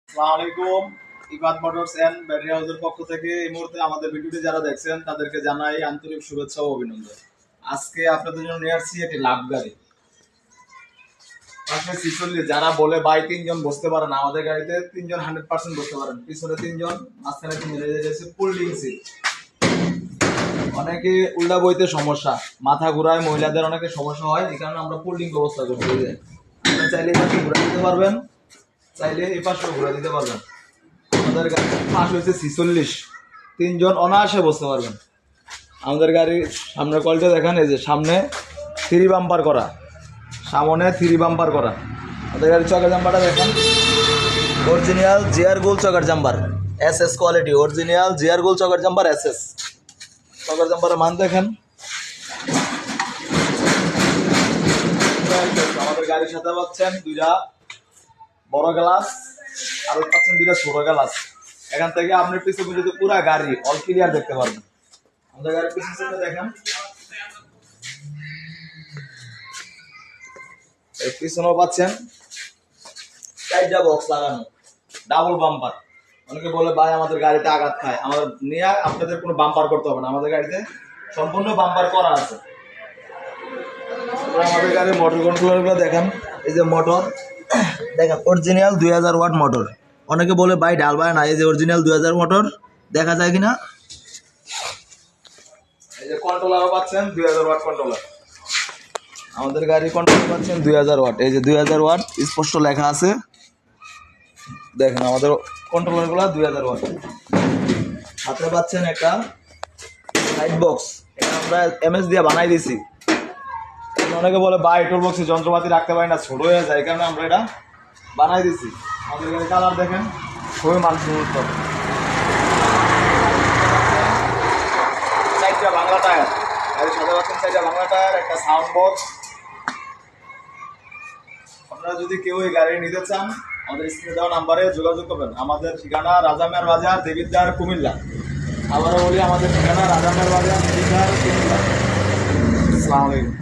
আসসালামু আলাইকুম। ইবাদ motors and battery হাউসের পক্ষ থেকে এই মুহূর্তে আমাদের ভিডিওটি যারা দেখছেন তাদেরকে জানাই আন্তরিক শুভেচ্ছা ও অভিনন্দন। আজকে আপনাদের জন্য নিয়ে আসছি একটি লাভ গাড়ি। পাশে 46 যারা বলে ভাই তিনজন বসতে পারেন, আমাদের গাড়িতে তিনজন 100% বসতে পারেন। পিছনে তিনজন, মাঝখানে তিনজন, এই যে ফোল্ডিং সিট। অনেকে উল্টা বইতে সমস্যা, মাথা ঘুরায়, মহিলাদের অনেকে সমস্যা হয়, এই কারণে আমরা ফোল্ডিং ব্যবস্থা করছি। আপনারা চাইলে এই পাশে ঘুরে দিতে পারবেন, চাইলে এই পাশেও ঘুরে দিতে পারবেন। আমাদের গাড়ির পাশ হয়েছে 46, তিনজন অনায়াসে বসতে পারবেন। আমাদের গাড়ির সামনের কলটা দেখেন, এই যে সামনে 3 বাম্পার করা, সামনে 3 বাম্পার করা। আমাদের গাড়ির চকের জাম্পারটা দেখেন, অরিজিনাল জিআর গোল চকের jumper, SS quality, original GR গোল চকের জাম্পার এসএস। চকের জাম্পারের মান দেখেন। আমাদের গাড়ির সাথে পাচ্ছেন 2টা বড় গ্লাস, আর পাচ্ছেন 2টা ছোট গ্লাস। এখান থেকে আপনি পিছনে যদি পুরো গাড়ি অল ক্লিয়ার দেখতে পারবেন। আমাদের গাড়ির পিছনে দেখেন, এই পিছনেও পাচ্ছেন 4টা বক্স লাগানো, ডাবল বাম্পার। অনেকে বলে ভাই আমাদের গাড়িতে আঘাত খায়, আমাদের নিয়ে আপনাদের কোনো বাম্পার করতে হবে না, আমাদের গাড়িতে সম্পূর্ণ বাম্পার করা আছে। আমাদের গাড়ির মোটর কন্ট্রোলারগুলো দেখেন, এই যে মোটর দেখেন, অরিজিনাল 2000 ওয়াট মোটর। অনেকে বলে ভাই ডালবায় না, এই যে অরিজিনাল 2000 মোটর, দেখা যায় কিনা। এই যে কন্ট্রোলারও পাচ্ছেন 2000 ওয়াট কন্ট্রোলার। আমাদের গাড়ির কন্ট্রোলার পাচ্ছেন 2000 ওয়াট, এই যে 2000 ওয়াট স্পষ্ট লেখা আছে। দেখেন আমাদের কন্ট্রোলারগুলো 2000 ওয়াট। হাতে পাচ্ছেন একটা লাইট বক্স, এটা আমরা এমএস দিয়ে বানাই দিয়েছি। অনেকে বলে ভাই টোল বক্সে যন্ত্রপাতি রাখতে পারি না, ছোট হয়ে যায়, এই কারণে আমরা এটা বানাই দিছি। আমাদের গাড়ির কালার দেখেন, খুবই মানসম্মত। 4টা বাংলা টায়ার, গাড়ির সাথে পাচ্ছেন 4টা বাংলা টায়ার, একটা সাউন্ড বক্স। আপনারা যদি কেউ এই গাড়ি নিতে চান, আমাদের স্ক্রিনে দেওয়া নাম্বারে যোগাযোগ করবেন। আমাদের ঠিকানা রাজামের বাজার, দেবিদ্বার, কুমিল্লা। আবারও বলি, আমাদের ঠিকানা রাজামের বাজার, দেবিদ্বার, কুমিল্লা। আসসালামু আলাইকুম।